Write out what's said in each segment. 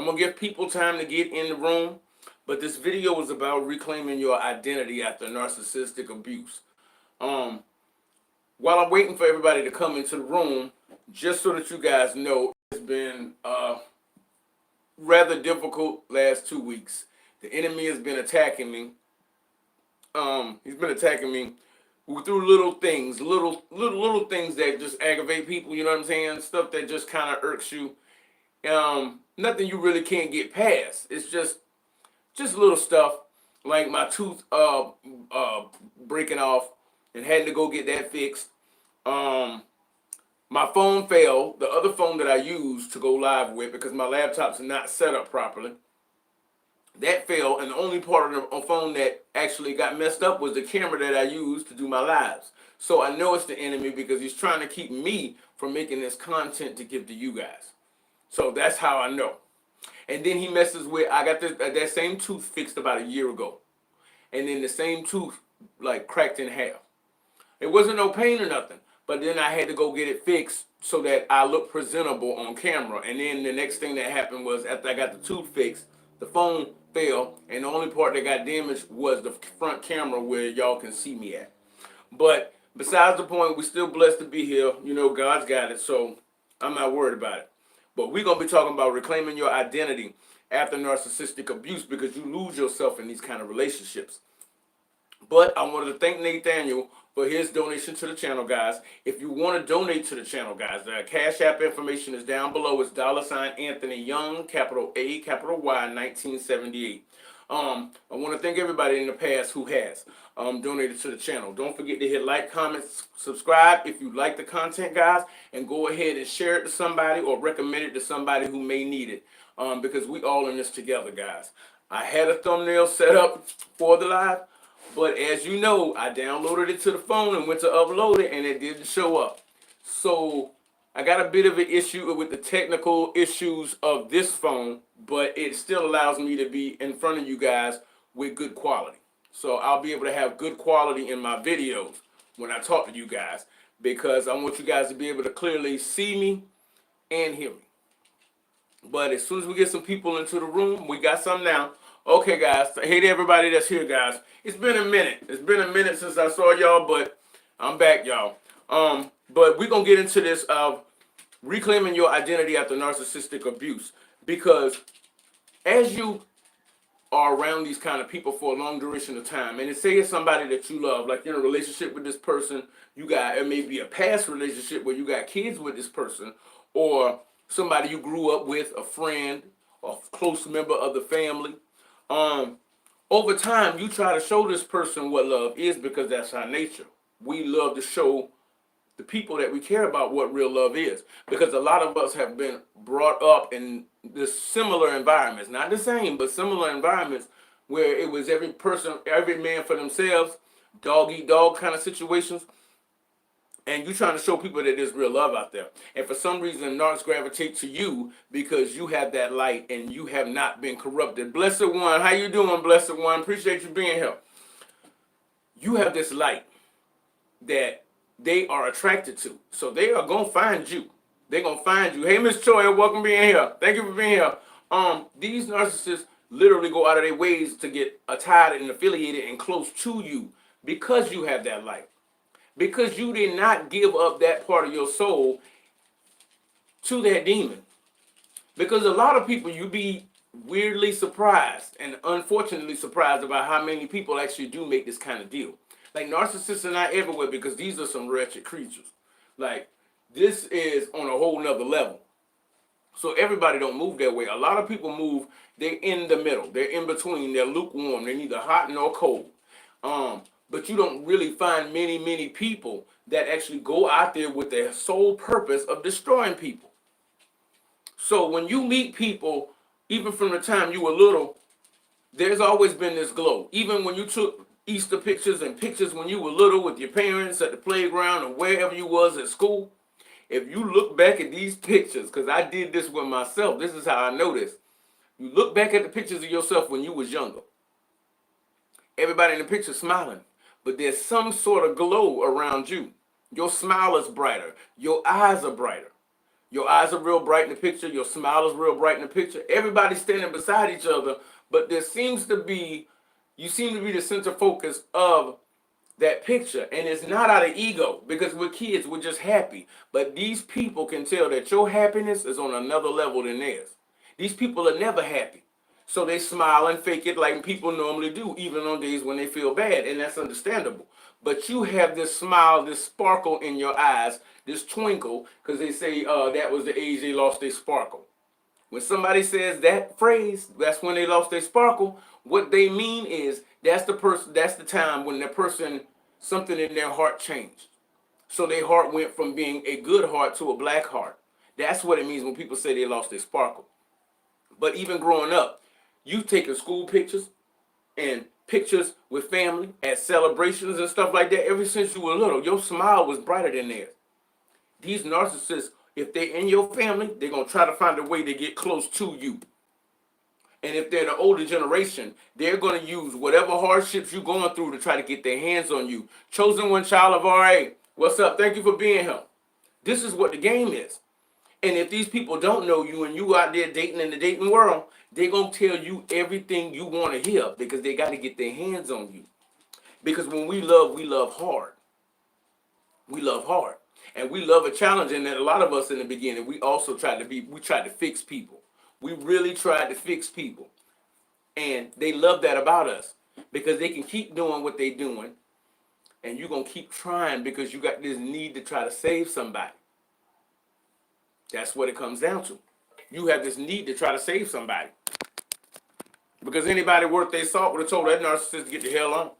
going to give people time to get in the room, but this video is about reclaiming your identity after narcissistic abuse. Um, while I'm waiting for everybody to come into the room, just so that you guys know, it's been rather difficult last 2 weeks. The enemy has been attacking me. He's been attacking me through little things, little things that just aggravate people. You know what I'm saying? Stuff that just kind of irks you. Nothing you really can't get past. It's just little stuff like my tooth breaking off and had to go get that fixed. My phone failed. The other phone that I used to go live with, because my laptop's not set up properly, that failed, and the only part of the phone that actually got messed up was the camera that I used to do my lives. So I know it's the enemy because he's trying to keep me from making this content to give to you guys. So that's how I know. And then he messes with, I got that same tooth fixed about a year ago. And then the same tooth like cracked in half. It wasn't no pain or nothing. But then I had to go get it fixed so that I look presentable on camera. And then the next thing that happened was after I got the tooth fixed, the phone fell. And the only part that got damaged was the front camera where y'all can see me at. But besides the point, we're still blessed to be here. You know, God's got it. So I'm not worried about it. But we're going to be talking about reclaiming your identity after narcissistic abuse, because you lose yourself in these kind of relationships. But I wanted to thank Nathaniel for his donation to the channel, guys. If you want to donate to the channel, guys, the Cash App information is down below. It's $Anthony Young, capital A, capital Y, 1978. I want to thank everybody in the past who has donated to the channel. Don't forget to hit like, comment, subscribe if you like the content, guys, and go ahead and share it to somebody or recommend it to somebody who may need it, because we all in this together, guys. I had a thumbnail set up for the live, but as you know, I downloaded it to the phone and went to upload it, and it didn't show up. So I got a bit of an issue with the technical issues of this phone, but it still allows me to be in front of you guys with good quality. So I'll be able to have good quality in my videos when I talk to you guys, because I want you guys to be able to clearly see me and hear me. But as soon as we get some people into the room, we got some now. Okay, guys. Hey to everybody that's here, guys. It's been a minute. It's been a minute since I saw y'all, but I'm back, y'all. But we're going to get into this of reclaiming your identity after narcissistic abuse. Because as you are around these kind of people for a long duration of time, and say it's somebody that you love, like you're in a relationship with this person, it may be a past relationship where you got kids with this person, or somebody you grew up with, a friend, a close member of the family. Over time, you try to show this person what love is, because that's our nature. We love to show the people that we care about what real love is, because a lot of us have been brought up in this similar environments, not the same, but similar environments, where it was every person, every man for themselves, dog eat dog kind of situations. And you're trying to show people that there's real love out there. And for some reason, narcs gravitate to you because you have that light and you have not been corrupted. Blessed one, how you doing, blessed one? Appreciate you being here. You have this light that they are attracted to. So they are going to find you. They're going to find you. Hey, Miss Choi, welcome being here. Thank you for being here. These narcissists literally go out of their ways to get tied and affiliated and close to you because you have that light. Because you did not give up that part of your soul to that demon. Because a lot of people, you be weirdly surprised and unfortunately surprised about how many people actually do make this kind of deal. Like, narcissists are not everywhere, because these are some wretched creatures. Like, this is on a whole nother level. So everybody don't move that way. A lot of people move, they're in the middle. They're in between. They're lukewarm. They're neither hot nor cold. But you don't really find many people that actually go out there with their sole purpose of destroying people. So when you meet people, even from the time you were little, there's always been this glow. Even when you took Easter pictures and pictures when you were little with your parents at the playground or wherever you was at school, if you look back at these pictures, because I did this with myself, this is how I know this. You look back at the pictures of yourself when you was younger. Everybody in the picture smiling, but there's some sort of glow around you. Your smile is brighter. Your eyes are brighter. Your eyes are real bright in the picture. Your smile is real bright in the picture. Everybody's standing beside each other, but you seem to be the center focus of that picture. And it's not out of ego, because we're kids, we're just happy. But these people can tell that your happiness is on another level than theirs. These people are never happy. So they smile and fake it like people normally do, even on days when they feel bad, and that's understandable. But you have this smile, this sparkle in your eyes, this twinkle, because they say that was the age they lost their sparkle. When somebody says that phrase, that's when they lost their sparkle. What they mean is that's the time when the person, something in their heart changed. So their heart went from being a good heart to a black heart. That's what it means when people say they lost their sparkle. But even growing up, you've taken school pictures and pictures with family at celebrations and stuff like that. Ever since you were little, your smile was brighter than theirs. These narcissists, if they're in your family, they're going to try to find a way to get close to you. And if they're the older generation, they're going to use whatever hardships you're going through to try to get their hands on you. Chosen One Child of RA, what's up? Thank you for being here. This is what the game is. And if these people don't know you and you out there dating in the dating world, they're going to tell you everything you want to hear, because they got to get their hands on you. Because when we love hard. We love hard. And we love a challenge. And a lot of us in the beginning, we tried to fix people. We really tried to fix people. And they love that about us, because they can keep doing what they're doing. And you're going to keep trying because you got this need to try to save somebody. That's what it comes down to. You have this need to try to save somebody. Because anybody worth their salt would have told that narcissist to get the hell on.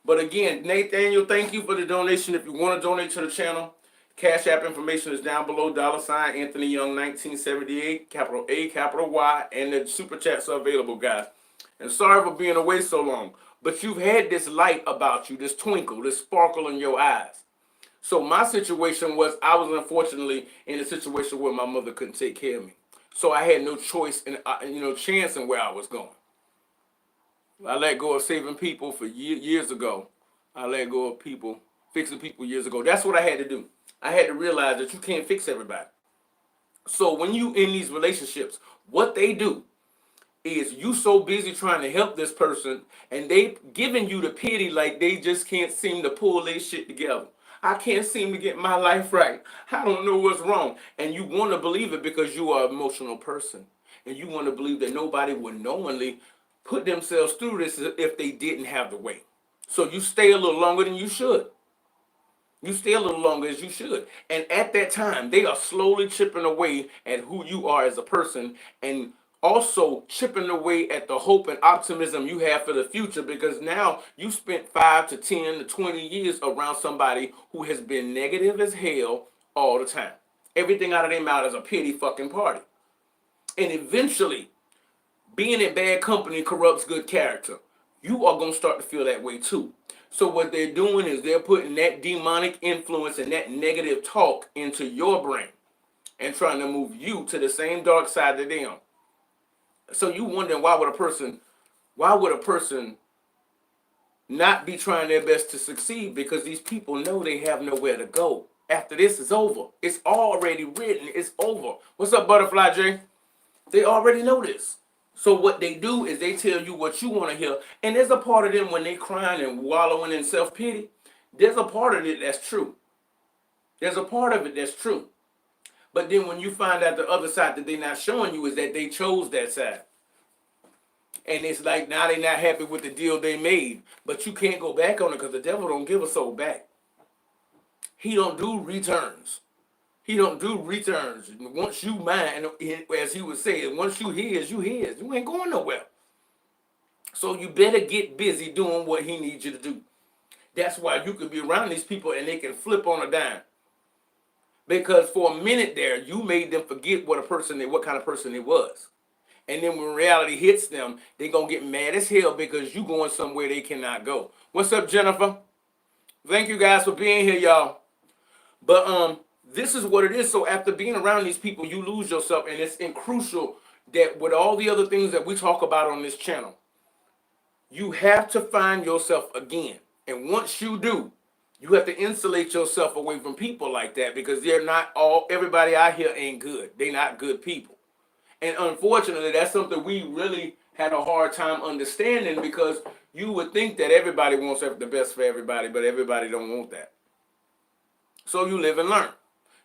But again, Nathaniel, thank you for the donation. If you want to donate to the channel, Cash App information is down below. $ Anthony Young 1978, capital A, capital Y, and the super chats are available, guys. And sorry for being away so long, but you've had this light about you, this twinkle, this sparkle in your eyes. So my situation was, I was unfortunately in a situation where my mother couldn't take care of me. So I had no choice and chance in where I was going. I let go of saving people for years ago. I let go of people, fixing people years ago. That's what I had to do. I had to realize that you can't fix everybody. So when you in these relationships, what they do is you so busy trying to help this person, and they giving you the pity like they just can't seem to pull their shit together. I can't seem to get my life right. I don't know what's wrong. And you want to believe it because you are an emotional person. And you want to believe that nobody would knowingly put themselves through this if they didn't have the way. So you stay a little longer than you should. You stay a little longer as you should. And at that time, they are slowly chipping away at who you are as a person, and also chipping away at the hope and optimism you have for the future, because now you spent 5 to 10 to 20 years around somebody who has been negative as hell all the time. Everything out of their mouth is a pity fucking party. And eventually, being in bad company corrupts good character. You are going to start to feel that way too. So what they're doing is they're putting that demonic influence and that negative talk into your brain and trying to move you to the same dark side that they are. So you wondering why would a person not be trying their best to succeed? Because these people know they have nowhere to go. After this is over. It's already written. It's over. What's up, Butterfly J? They already know this. So what they do is they tell you what you want to hear. And there's a part of them when they crying and wallowing in self-pity. There's a part of it that's true. There's a part of it that's true. But then when you find out the other side that they're not showing you is that they chose that side. And it's like now they're not happy with the deal they made. But you can't go back on it because the devil don't give a soul back. He don't do returns. He don't do returns. Once you mine, as he would say, once you his, you his. You ain't going nowhere. So you better get busy doing what he needs you to do. That's why you could be around these people and they can flip on a dime. Because for a minute there, you made them forget what kind of person they was. And then when reality hits them, they're going to get mad as hell because you going somewhere they cannot go. What's up, Jennifer? Thank you guys for being here, y'all. But this is what it is. So after being around these people, you lose yourself. And it's crucial that with all the other things that we talk about on this channel, you have to find yourself again. And once you do, You have to insulate yourself away from people like that because they're not all, everybody out here ain't good. They're not good people. And unfortunately, that's something we really had a hard time understanding because you would think that everybody wants the best for everybody, but everybody don't want that. So you live and learn.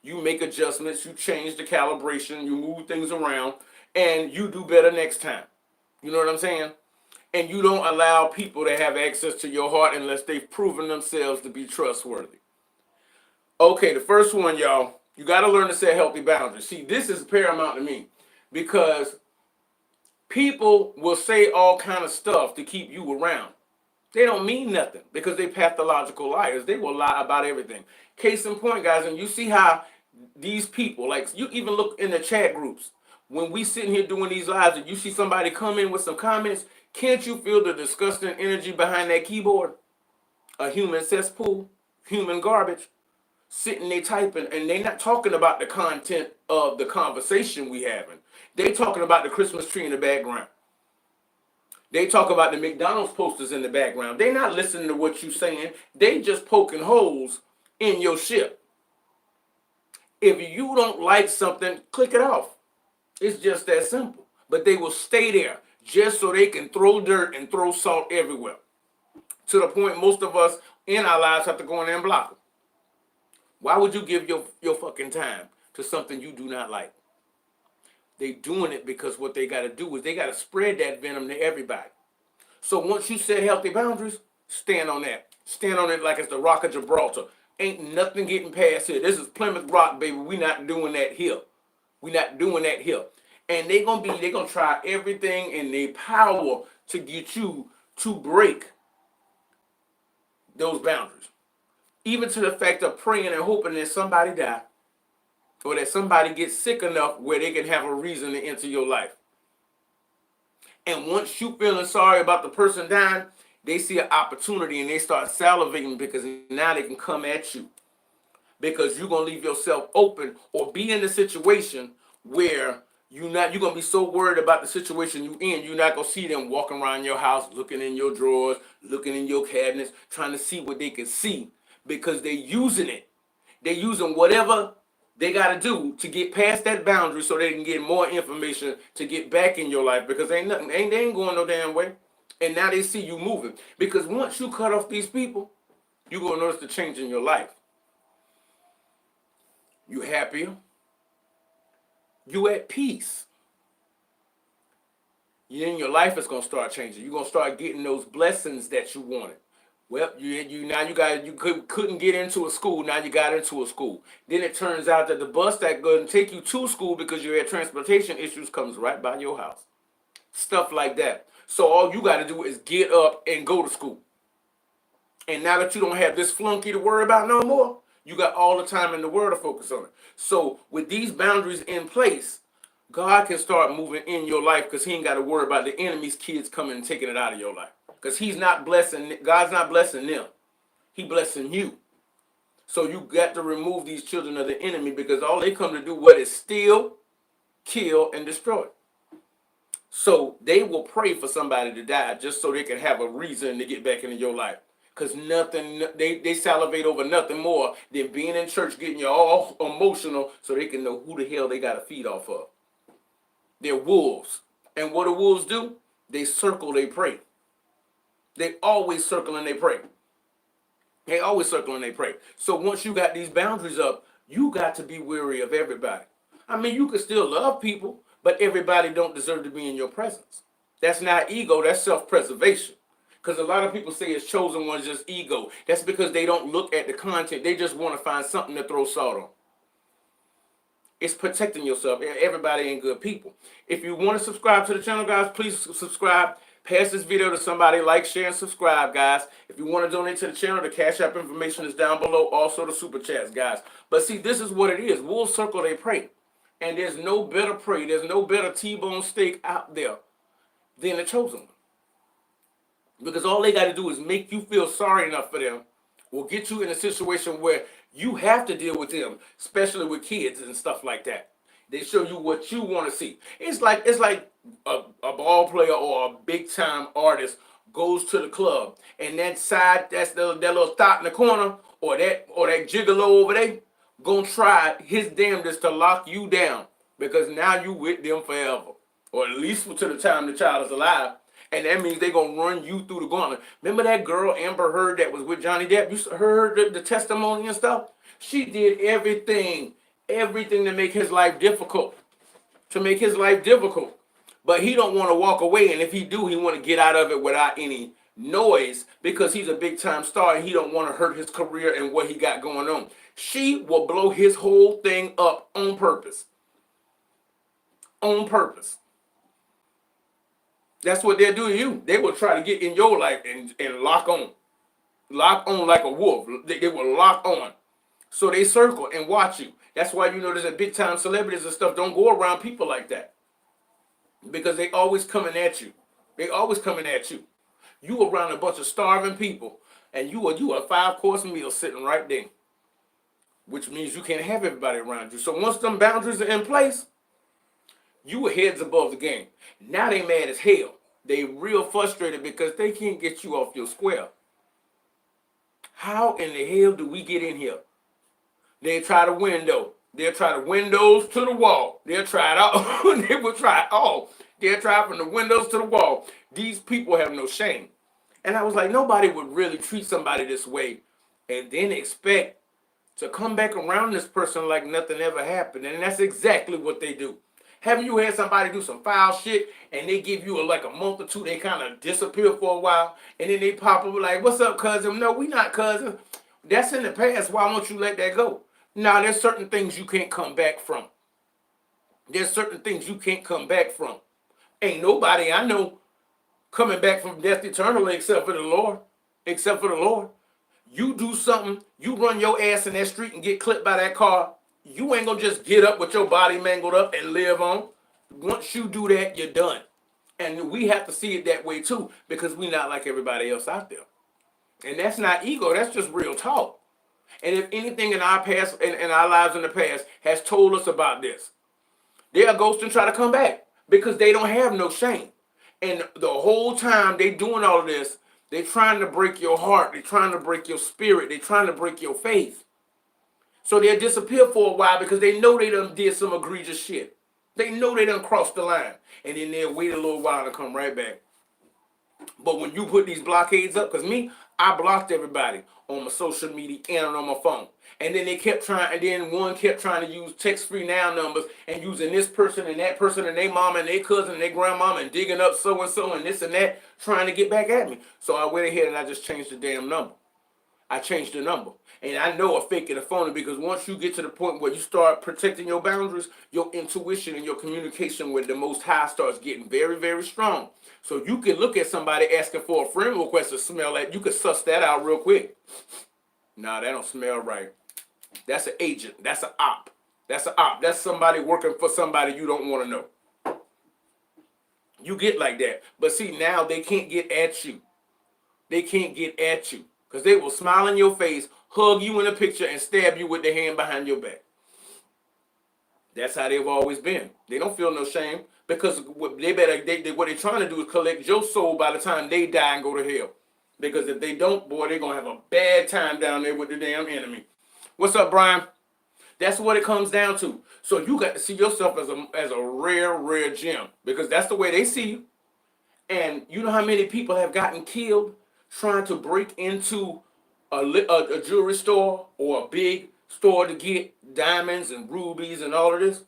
You make adjustments, you change the calibration, you move things around, and you do better next time. You know what I'm saying? And you don't allow people to have access to your heart unless they've proven themselves to be trustworthy. Okay, the first one, y'all, you got to learn to set healthy boundaries. See, this is paramount to me because people will say all kind of stuff to keep you around. They don't mean nothing because they pathological liars. They will lie about everything. Case in point, guys, and you see how these people, like you even look in the chat groups, when we sitting here doing these lives and you see somebody come in with some comments, can't you feel the disgusting energy behind that keyboard? A human cesspool, human garbage, sitting there typing, and they not talking about the content of the conversation we having. They talking about the Christmas tree in the background. They talk about the McDonald's posters in the background. They not listening to what you saying. They just poking holes in your ship. If you don't like something, click it off. It's just that simple. But they will stay there just so they can throw dirt and throw salt everywhere. To the point most of us in our lives have to go in there and block them. Why would you give your fucking time to something you do not like? They doing it because what they got to do is they got to spread that venom to everybody. So once you set healthy boundaries, stand on that. Stand on it like it's the Rock of Gibraltar. Ain't nothing getting past here. This is Plymouth Rock, baby. We not doing that here. We not doing that here. And they gonna try everything in their power to get you to break those boundaries. Even to the fact of praying and hoping that somebody die or that somebody gets sick enough where they can have a reason to enter your life. And once you feeling sorry about the person dying, they see an opportunity and they start salivating because now they can come at you. Because you're gonna leave yourself open or be in a situation where you're gonna be so worried about the situation you in, you're not gonna see them walking around your house, looking in your drawers, looking in your cabinets, trying to see what they can see because they're using it. They're using whatever they got to do to get past that boundary so they can get more information to get back in your life because they ain't going no damn way. And now they see you moving. Because once you cut off these people, you're going to notice the change in your life. You happier. You at peace. Then your life is going to start changing. You're going to start getting those blessings that you wanted. Well, you couldn't get into a school. Now you got into a school. Then it turns out that the bus that couldn't take you to school because you had transportation issues comes right by your house. Stuff like that. So all you got to do is get up and go to school. And now that you don't have this flunky to worry about no more, you got all the time in the world to focus on it. So with these boundaries in place, God can start moving in your life because he ain't got to worry about the enemy's kids coming and taking it out of your life. Because God's not blessing them. He blessing you. So you got to remove these children of the enemy because all they come to do what is steal, kill, and destroy. So they will pray for somebody to die just so they can have a reason to get back into your life. Because they salivate over nothing more than being in church, getting you all emotional so they can know who the hell they got to feed off of. They're wolves. And what do wolves do? They circle, they prey. They always circle and they pray. They always circle and they pray. So once you got these boundaries up, you got to be wary of everybody. I mean, you can still love people, but everybody don't deserve to be in your presence. That's not ego, that's self-preservation. Because a lot of people say it's chosen ones just ego. That's because they don't look at the content. They just want to find something to throw salt on. It's protecting yourself. Everybody ain't good people. If you want to subscribe to the channel, guys, please subscribe. Pass this video to somebody. Like, share, and subscribe, guys. If you want to donate to the channel, the Cash App information is down below. Also, the Super Chats, guys. But see, this is what it is. Wolves circle, they prey. And there's no better prey. There's no better T-bone steak out there than the chosen one. Because all they got to do is make you feel sorry enough for them or get you in a situation where you have to deal with them, especially with kids and stuff like that. They show you what you want to see. It's like a ball player or a big time artist goes to the club and that little thought in the corner or that gigolo over there gonna try his damnedest to lock you down, because now you with them forever, or at least to the time the child is alive. And that means they gonna run you through the gauntlet. Remember that girl Amber Heard that was with Johnny Depp? You heard the testimony and stuff? She did everything to make his life difficult. But he don't want to walk away, and if he do, he want to get out of it without any noise, because he's a big time star and he don't want to hurt his career and what he got going on. She will blow his whole thing up on purpose. On purpose. That's what they'll do to you. They will try to get in your life and lock on. Lock on like a wolf. They will lock on. So they circle and watch you. That's why you notice that big time celebrities and stuff don't go around people like that. Because they always coming at you. They always coming at you. You around a bunch of starving people, and you a 5-course meal sitting right there. Which means you can't have everybody around you. So once them boundaries are in place, you were heads above the game. Now they mad as hell. They real frustrated because they can't get you off your square. How in the hell do we get in here? They try to window. They'll try the windows to the wall. They'll try it all. They will try it all. They'll try from the windows to the wall. These people have no shame. And I was like, nobody would really treat somebody this way and then expect to come back around this person like nothing ever happened. And that's exactly what they do. Haven't you had somebody do some foul shit and they give you like a month or two, they kind of disappear for a while, and then they pop up like, what's up, cousin? No, we not cousins. That's in the past. Why won't you let that go? Now, there's certain things you can't come back from. There's certain things you can't come back from. Ain't nobody I know coming back from death eternally except for the Lord. Except for the Lord. You do something, you run your ass in that street and get clipped by that car, you ain't gonna just get up with your body mangled up and live on. Once you do that, you're done. And we have to see it that way too, because we're not like everybody else out there. And that's not ego, that's just real talk. And if anything in our past, in our lives in the past, has told us about this, they'll ghost and try to come back because they don't have no shame. And the whole time they doing all of this, they're trying to break your heart. They're trying to break your spirit. They're trying to break your faith. So they'll disappear for a while because they know they done did some egregious shit. They know they done crossed the line. And then they'll wait a little while to come right back. But when you put these blockades up, because me, I blocked everybody on my social media and on my phone. And then they kept trying, and then one kept trying to use text-free now numbers and using this person and their mama and their cousin and their grandmama and digging up so-and-so and this and that, trying to get back at me. So I went ahead and I just changed the damn number. I changed the number. And I know a fake and a phony, because once you get to the point where you start protecting your boundaries, your intuition and your communication with the Most High starts getting very, very strong. So you can look at somebody asking for a friend request to smell that. You can suss that out real quick. Nah, that don't smell right. That's an agent. That's an op. That's an op. That's somebody working for somebody you don't want to know. You get like that. But see, now they can't get at you. They can't get at you. Because they will smile in your face, hug you in a picture, and stab you with their hand behind your back. That's how they've always been. They don't feel no shame, because what they're trying to do is collect your soul by the time they die and go to hell. Because if they don't, boy, they're going to have a bad time down there with the damn enemy. What's up, Brian? That's what it comes down to. So you got to see yourself as a rare gem, because that's the way they see you. And you know how many people have gotten killed trying to break into a jewelry store or a big store to get diamonds and rubies and all of this?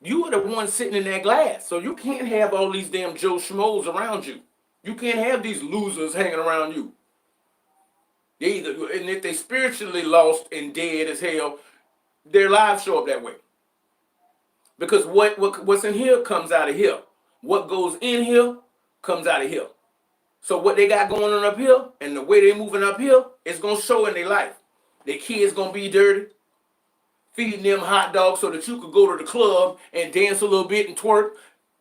You are the one sitting in that glass. So you can't have all these damn Joe Schmoes around you. You can't have these losers hanging around you. And if they spiritually lost and dead as hell, their lives show up that way. Because what's in here comes out of here. What goes in here comes out of here. So what they got going on up here and the way they moving up here is going to show in their life. Their kids going to be dirty, feeding them hot dogs so that you could go to the club and dance a little bit and twerk.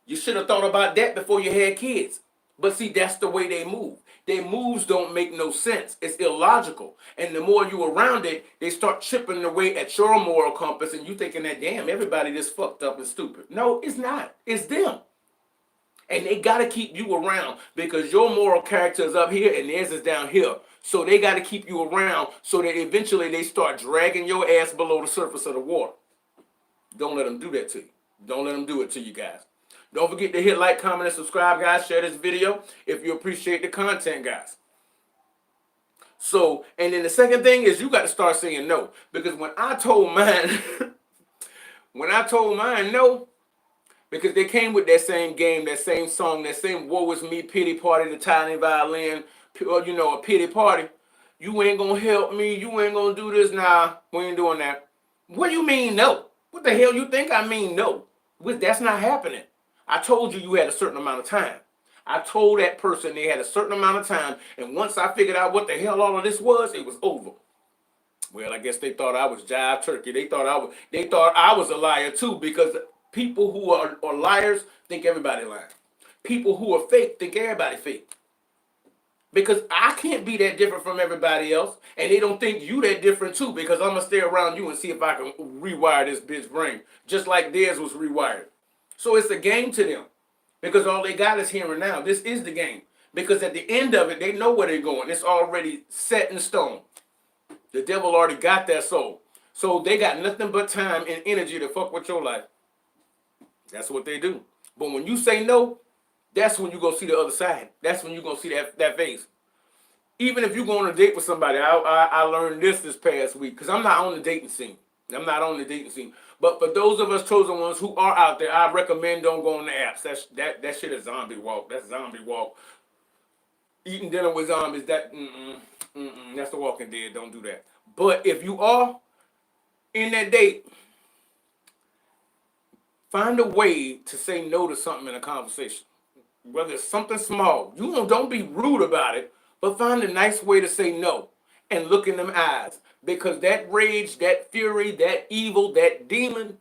You should have thought about that before you had kids. But see, that's the way they move. Their moves don't make no sense. It's illogical. And the more you around it, they start chipping away at your moral compass, and you thinking that, damn, everybody this fucked up and stupid. No, it's not. It's them. And they got to keep you around because your moral character is up here and theirs is down here. So they got to keep you around so that eventually they start dragging your ass below the surface of the water. Don't let them do that to you. Don't let them do it to you guys. Don't forget to hit like, comment, and subscribe, guys. Share this video if you appreciate the content, guys. So, and then the second thing is you got to start saying no. Because when I told mine, no, because they came with that same game, that same song, that same woe is me pity party, the tiny violin, you know, a pity party. You ain't gonna help me. You ain't gonna do this. Nah, we ain't doing that. What do you mean no? What the hell you think I mean no? That's not happening. I told you had a certain amount of time. I told that person they had a certain amount of time, and once I figured out what the hell all of this was, it was over. Well, I guess they thought I was jive turkey. They thought I was a liar too, because people who are liars think everybody lying. People who are fake think everybody fake. Because I can't be that different from everybody else, and they don't think you that different too, because I'm going to stay around you and see if I can rewire this bitch brain, just like theirs was rewired. So it's a game to them, because all they got is here and now. This is the game, because at the end of it, they know where they're going. It's already set in stone. The devil already got that soul. So they got nothing but time and energy to fuck with your life. That's what they do. But when you say no, that's when you go see the other side. That's when you go see that face. Even if you go on a date with somebody, I learned this past week, because I'm not on the dating scene. I'm not on the dating scene. But for those of us chosen ones who are out there, I recommend don't go on the apps. That shit is zombie walk. That's zombie walk. Eating dinner with zombies, that's the Walking Dead. Don't do that. But if you are in that date, find a way to say no to something in a conversation. Whether it's something small, don't be rude about it, but find a nice way to say no and look in them eyes. Because that rage, that fury, that evil, that demon,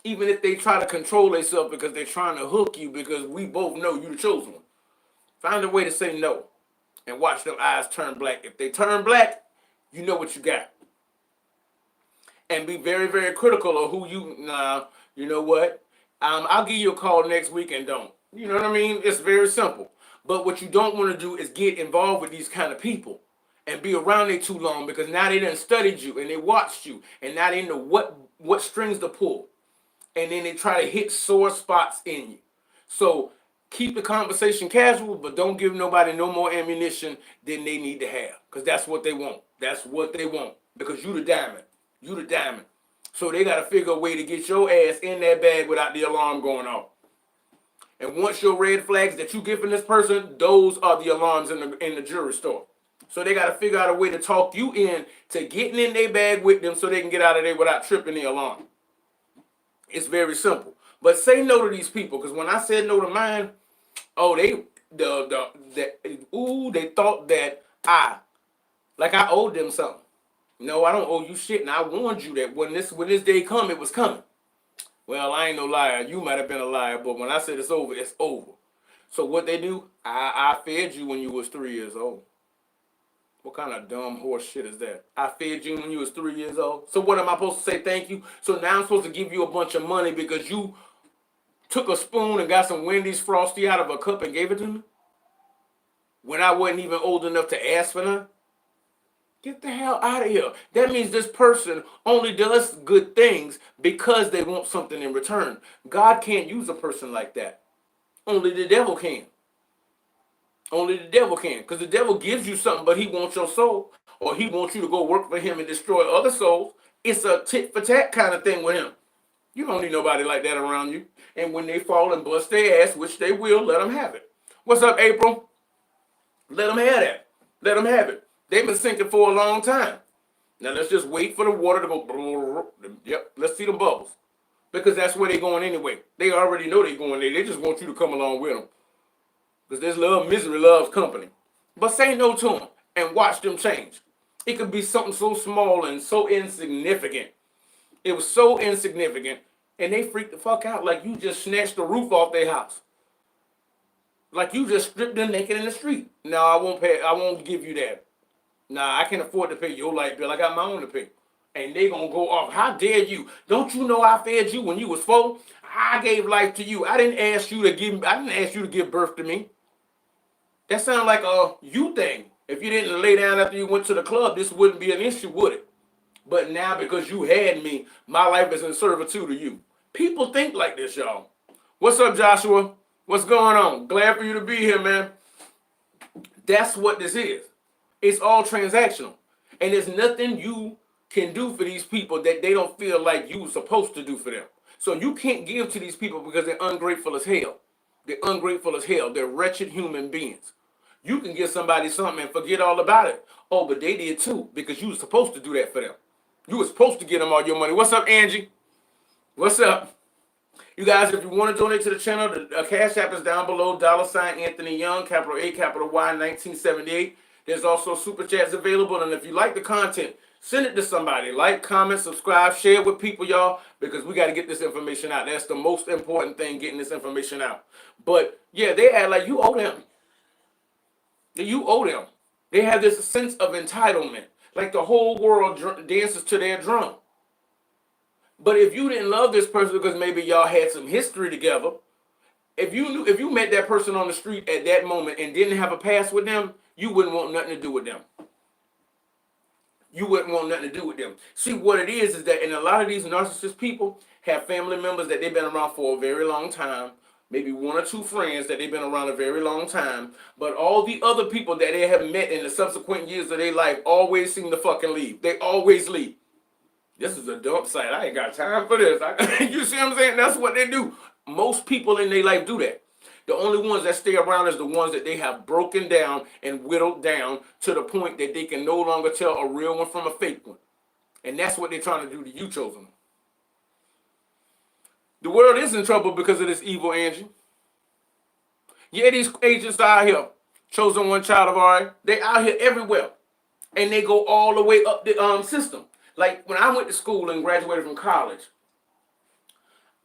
even if they try to control themselves because they're trying to hook you, because we both know you're the chosen one, find a way to say no and watch them eyes turn black. If they turn black, you know what you got. And be very, very critical of who you know what? I'll give you a call next week and don't. You know what I mean? It's very simple. But what you don't want to do is get involved with these kind of people and be around it too long, because now they done studied you and they watched you and now they know what strings to pull. And then they try to hit sore spots in you. So keep the conversation casual, but don't give nobody no more ammunition than they need to have, because that's what they want. That's what they want, because you the diamond. You the diamond. So they got to figure a way to get your ass in that bag without the alarm going off. And once your red flags that you give from this person, those are the alarms in the jewelry store. So they got to figure out a way to talk you in to getting in their bag with them so they can get out of there without tripping the alarm. It's very simple. But say no to these people, because when I said no to mine, they thought that I owed them something. No, I don't owe you shit, and I warned you that when this day come, it was coming. Well, I ain't no liar. You might have been a liar, but when I said it's over, it's over. So what they do, I fed you when you was 3 years old. What kind of dumb horse shit is that? I fed you when you was 3 years old. So what am I supposed to say thank you? So now I'm supposed to give you a bunch of money because you took a spoon and got some Wendy's Frosty out of a cup and gave it to me? When I wasn't even old enough to ask for none? Get the hell out of here. That means this person only does good things because they want something in return. God can't use a person like that. Only the devil can. Only the devil can. Because the devil gives you something, but he wants your soul. Or he wants you to go work for him and destroy other souls. It's a tit for tat kind of thing with him. You don't need nobody like that around you. And when they fall and bust their ass, which they will, let them have it. What's up, April? Let them have that. Let them have it. They've been sinking for a long time. Now let's just wait for the water to go. Yep, let's see them bubbles. Because that's where they're going anyway. They already know they're going there. They just want you to come along with them. Because this love, misery loves company. But say no to them and watch them change. It could be something so small and so insignificant. It was so insignificant. And they freaked the fuck out like you just snatched the roof off their house. Like you just stripped them naked in the street. No, I won't give you that. Nah, I can't afford to pay your light bill. I got my own to pay. And they gonna go off. How dare you? Don't you know I fed you when you was 4? I gave life to you. I didn't ask you to give birth to me. That sounds like a you thing. If you didn't lay down after you went to the club, this wouldn't be an issue, would it? But now because you had me, my life is in servitude to you. People think like this, y'all. What's up, Joshua? What's going on? Glad for you to be here, man. That's what this is. It's all transactional. And there's nothing you can do for these people that they don't feel like you were supposed to do for them. So you can't give to these people because they're ungrateful as hell. They're ungrateful as hell. They're wretched human beings. You can give somebody something and forget all about it. Oh, but they did too because you were supposed to do that for them. You were supposed to give them all your money. What's up, Angie? What's up? You guys, if you want to donate to the channel, the Cash App is down below. $ Anthony Young, capital A, capital Y, 1978. There's also Super Chats available. And if you like the content, send it to somebody. Like, comment, subscribe, share it with people, y'all, because we got to get this information out. That's the most important thing, getting this information out. But, yeah, they act like you owe them. You owe them. They have this sense of entitlement. Like the whole world dances to their drum. But if you didn't love this person because maybe y'all had some history together, if you met that person on the street at that moment and didn't have a past with them, you wouldn't want nothing to do with them. You wouldn't want nothing to do with them. See, what it is that in a lot of these narcissist people have family members that they've been around for a very long time, maybe one or two friends that they've been around a very long time, but all the other people that they have met in the subsequent years of their life always seem to fucking leave. They always leave. This is a dump site. I ain't got time for this. You see what I'm saying? That's what they do. Most people in their life do that. The only ones that stay around is the ones that they have broken down and whittled down to the point that they can no longer tell a real one from a fake one. And that's what they're trying to do to you, Chosen. The world is in trouble because of this evil, Angie. Yeah, these agents are out here. Chosen one child of ours. They out here everywhere. And they go all the way up the system. Like when I went to school and graduated from college,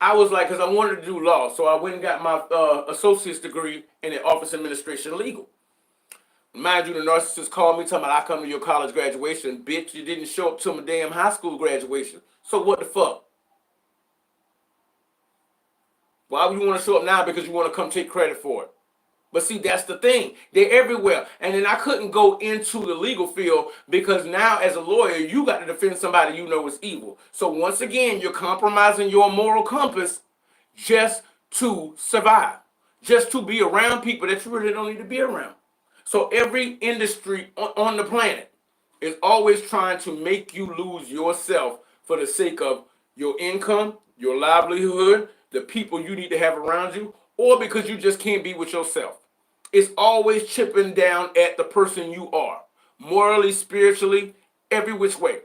I was like, because I wanted to do law, so I went and got my associate's degree in the office administration legal. Mind you, the narcissist called me talking about I come to your college graduation. Bitch, you didn't show up to my damn high school graduation. So what the fuck? Why would you want to show up now? Because you want to come take credit for it. But see, that's the thing. They're everywhere. And then I couldn't go into the legal field because now as a lawyer, you got to defend somebody you know is evil. So once again, you're compromising your moral compass just to survive, just to be around people that you really don't need to be around. So every industry on the planet is always trying to make you lose yourself for the sake of your income, your livelihood, the people you need to have around you, or because you just can't be with yourself. It's always chipping down at the person you are, morally, spiritually, every which way.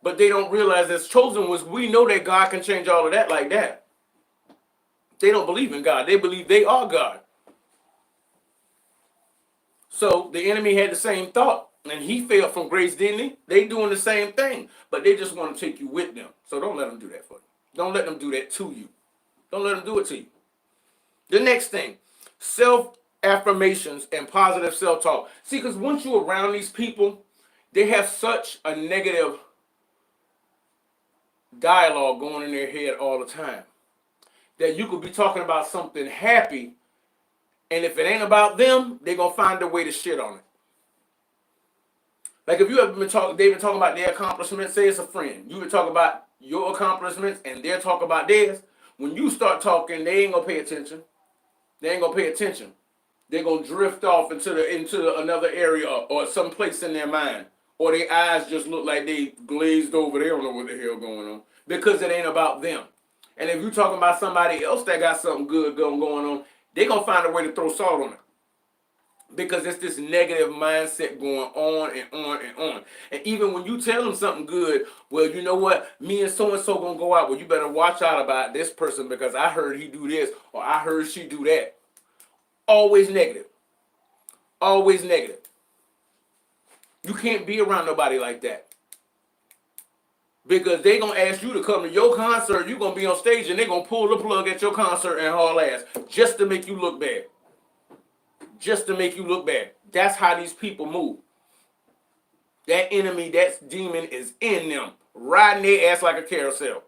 But they don't realize as chosen ones, we know that God can change all of that like that. They don't believe in God. They believe they are God. So the enemy had the same thought, and he fell from grace, didn't he? They doing the same thing, but they just want to take you with them. So don't let them do that for you. Don't let them do that to you. Don't let them do it to you. The next thing, self-affirmations and positive self-talk. See, because once you're around these people, they have such a negative dialogue going in their head all the time that you could be talking about something happy, and if it ain't about them, they're going to find a way to shit on it. Like if you have been talking, they've been talking about their accomplishments, say it's a friend. You would talk about your accomplishments and they'll talk about theirs. When you start talking, they ain't going to pay attention. They ain't going to pay attention. They're going to drift off into another area or some place in their mind. Or their eyes just look like they glazed over. They don't know what the hell going on. Because it ain't about them. And if you're talking about somebody else that got something good going on, they're going to find a way to throw salt on it. Because it's this negative mindset going on and on and on. And even when you tell them something good, well, you know what? Me and so-and-so going to go out. Well, you better watch out about this person because I heard he do this or I heard she do that. Always negative. Always negative. You can't be around nobody like that. Because they're going to ask you to come to your concert. You're going to be on stage and they're going to pull the plug at your concert and haul ass just to make you look bad. Just to make you look bad. That's how these people move. That enemy, that demon is in them, riding their ass like a carousel.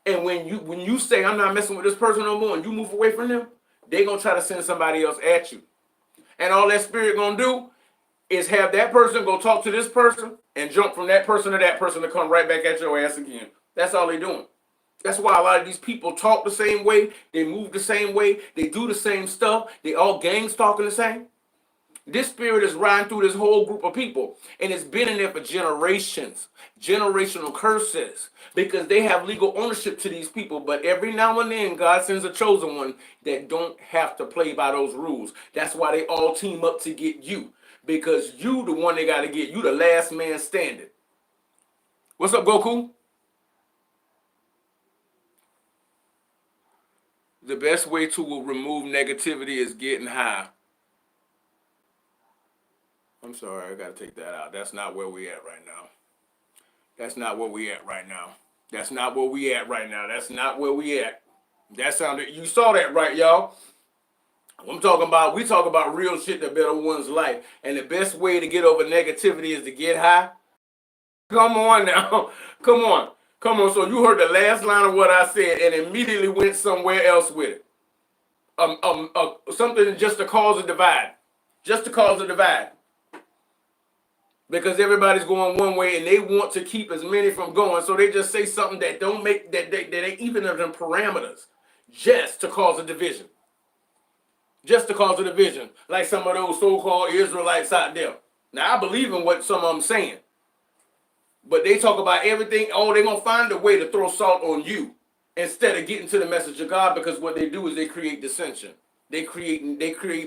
And when you say, I'm not messing with this person no more, and you move away from them, they're going to try to send somebody else at you. And all that spirit going to do is have that person go talk to this person and jump from that person to that person to come right back at your ass again. That's all they're doing. That's why a lot of these people talk the same way, they move the same way, they do the same stuff, they all gangs talking the same. This spirit is riding through this whole group of people, and it's been in there for generations, generational curses, because they have legal ownership to these people. But every now and then, God sends a chosen one that don't have to play by those rules. That's why they all team up to get you, because you the one they got to get. You the last man standing. What's up, Goku? The best way to remove negativity is getting high. I'm sorry, I gotta take that out. That's not where we at right now. That's not where we at right now. That's not where we at right now. That's not where we at. That sounded, you saw that right, y'all. We talk about real shit that better one's life. And the best way to get over negativity is to get high. Come on now. Come on. Come on. So you heard the last line of what I said and immediately went somewhere else with it. Something just to cause a divide. Just to cause a divide. Because everybody's going one way and they want to keep as many from going, so they just say something that don't make that ain't even of them parameters, just to cause a division. Just to cause a division, like some of those so-called Israelites out there. Now I believe in what some of them saying, but they talk about everything. Oh, they're gonna find a way to throw salt on you instead of getting to the message of God, because what they do is they create dissension. They create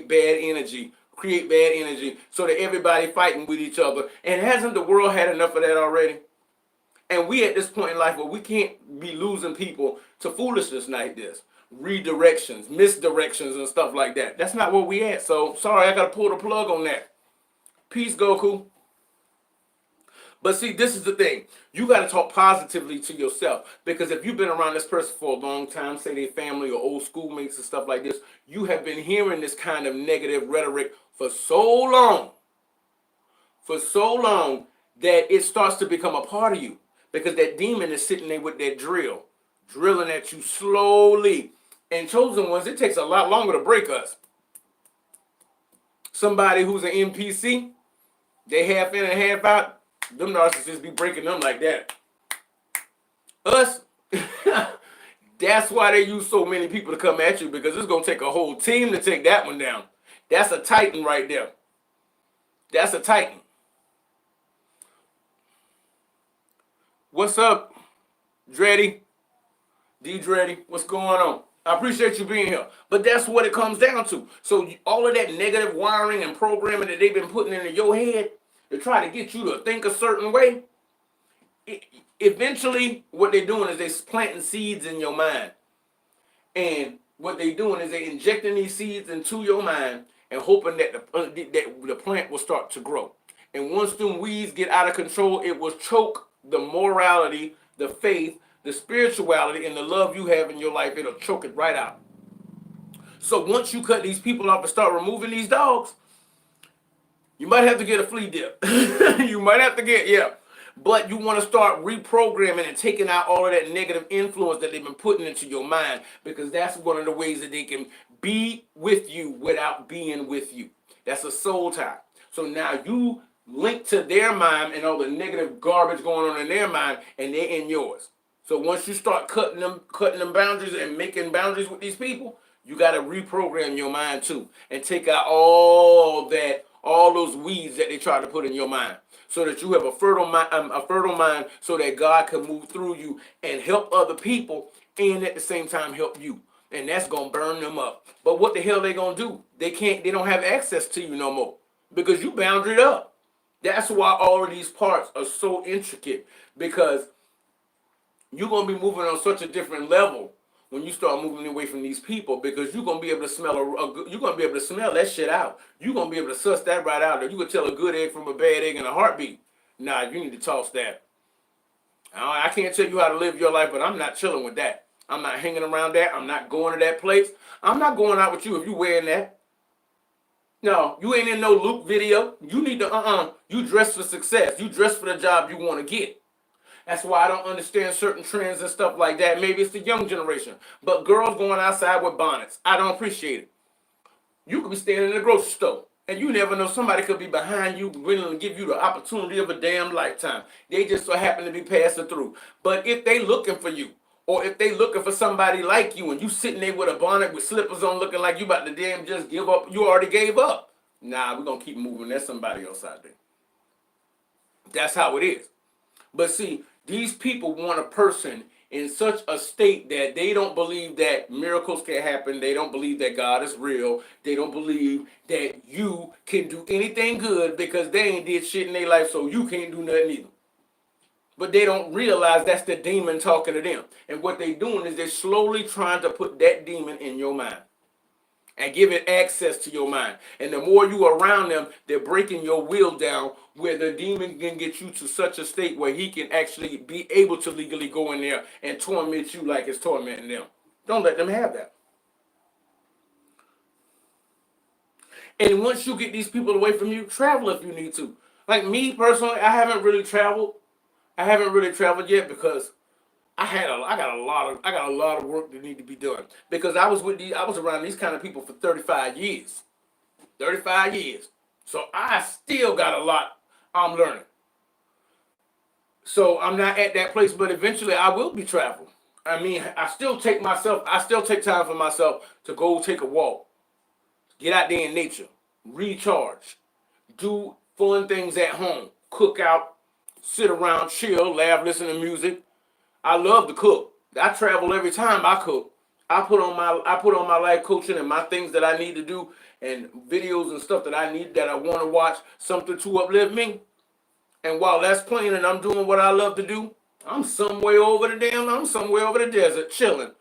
bad energy. Create bad energy so that everybody fighting with each other. And hasn't the world had enough of that already? And we at this point in life where we can't be losing people to foolishness like this. Redirections, misdirections, and stuff like that. That's not where we at. So, sorry, I got to pull the plug on that. Peace, Goku. But see, this is the thing. You got to talk positively to yourself, because if you've been around this person for a long time, say they family or old schoolmates and stuff like this, you have been hearing this kind of negative rhetoric for so long that it starts to become a part of you, because that demon is sitting there with that drill, drilling at you slowly. And chosen ones, it takes a lot longer to break us. Somebody who's an NPC, they half in and half out. Them narcissists be breaking them like that. Us, that's why they use so many people to come at you, because it's going to take a whole team to take that one down. That's a titan right there. That's a titan. What's up, Dreddy? D Dreddy, what's going on? I appreciate you being here. But that's what it comes down to. So all of that negative wiring and programming that they've been putting into your head to try to get you to think a certain way, eventually what they're doing is they're planting seeds in your mind. And what they're doing is they're injecting these seeds into your mind and hoping that the plant will start to grow. And once them weeds get out of control, it will choke the morality, the faith, the spirituality, and the love you have in your life. It'll choke it right out. So once you cut these people off and start removing these dogs, you might have to get a flea dip. You might have to get, yeah. But you want to start reprogramming and taking out all of that negative influence that they've been putting into your mind, because that's one of the ways that they can be with you without being with you. That's a soul tie. So now you link to their mind and all the negative garbage going on in their mind, and they're in yours. So once you start cutting them boundaries and making boundaries with these people, you got to reprogram your mind too and take out all those weeds that they try to put in your mind, so that you have a fertile mind, so that God can move through you and help other people, and at the same time help you. And that's gonna burn them up. But what the hell they gonna do? They don't have access to you no more, because you boundaried up. That's why all of these parts are so intricate, because you're going to be moving on such a different level when you start moving away from these people, because you're going to be able to smell you're going to be able to smell that shit out. You're going to be able to suss that right out. You can tell a good egg from a bad egg in a heartbeat. Nah, you need to toss that. I can't tell you how to live your life, but I'm not chilling with that. I'm not hanging around that. I'm not going to that place. I'm not going out with you if you wearing that. No, you ain't in no Luke video. You need to, you dress for success. You dress for the job you want to get. That's why I don't understand certain trends and stuff like that. Maybe it's the young generation. But girls going outside with bonnets, I don't appreciate it. You could be standing in the grocery store, and you never know, somebody could be behind you willing to give you the opportunity of a damn lifetime. They just so happen to be passing through. But if they looking for you, or if they looking for somebody like you, and you sitting there with a bonnet with slippers on looking like you about to damn just give up, you already gave up. Nah, we're going to keep moving. There's somebody else out there. That's how it is. But see, these people want a person in such a state that they don't believe that miracles can happen. They don't believe that God is real. They don't believe that you can do anything good because they ain't did shit in their life, so you can't do nothing either. But they don't realize that's the demon talking to them. And what they're doing is they're slowly trying to put that demon in your mind and give it access to your mind. And the more you are around them, they're breaking your will down where the demon can get you to such a state where he can actually be able to legally go in there and torment you like it's tormenting them. Don't let them have that. And once you get these people away from you, travel if you need to. Like me personally, I haven't really traveled. I haven't really traveled yet because I got a lot of work that need to be done. Because I was around these kind of people for 35 years. 35 years. So I still got a lot I'm learning. So I'm not at that place, but eventually I will be traveling. I mean, I still take time for myself to go take a walk, get out there in nature, recharge, do fun things at home, cook out, sit around, chill, laugh, listen to music. I love to cook. I travel every time I cook. I put on my life coaching and my things that I need to do and videos and stuff that I want to watch, something to uplift me. And while that's playing and I'm doing what I love to do, I'm somewhere over the desert chilling.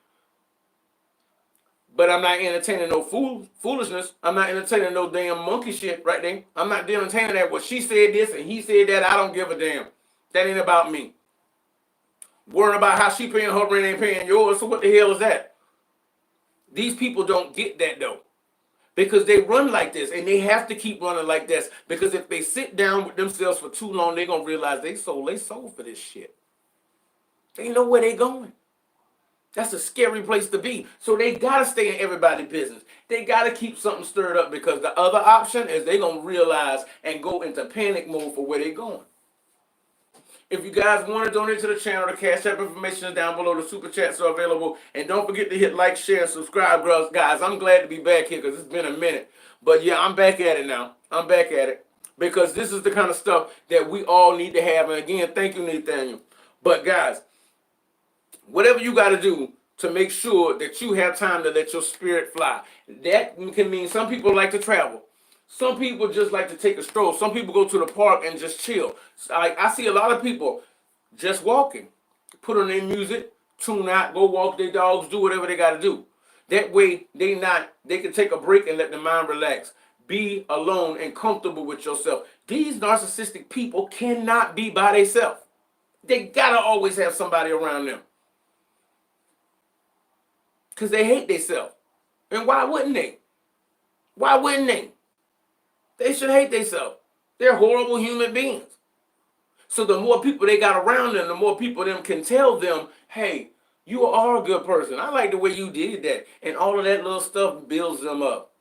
But I'm not entertaining no foolishness. I'm not entertaining no damn monkey shit right there. I'm not entertaining that. Well, she said this and he said that. I don't give a damn. That ain't about me. Worrying about how she paying her rent ain't paying yours. So what the hell is that? These people don't get that though. Because they run like this and they have to keep running like this. Because if they sit down with themselves for too long, they're going to realize they sold for this shit. They know where they're going. That's a scary place to be. So they got to stay in everybody's business. They got to keep something stirred up because the other option is they're going to realize and go into panic mode for where they're going. If you guys want to donate to the channel, the Cash App information is down below. The Super Chats are available. And don't forget to hit like, share, and subscribe, guys. I'm glad to be back here because it's been a minute. But yeah, I'm back at it now. I'm back at it. Because this is the kind of stuff that we all need to have. And again, thank you, Nathaniel. But guys, whatever you got to do to make sure that you have time to let your spirit fly. That can mean some people like to travel. Some people just like to take a stroll. Some people go to the park and just chill. I see a lot of people just walking. Put on their music, tune out, go walk their dogs, do whatever they got to do. That way they can take a break and let the mind relax. Be alone and comfortable with yourself. These narcissistic people cannot be by themselves. They got to always have somebody around them. Because they hate themselves. And why wouldn't they? Why wouldn't they? They should hate themselves. They're horrible human beings. So the more people they got around them, the more people them can tell them, hey, you are a good person. I like the way you did that. And all of that little stuff builds them up.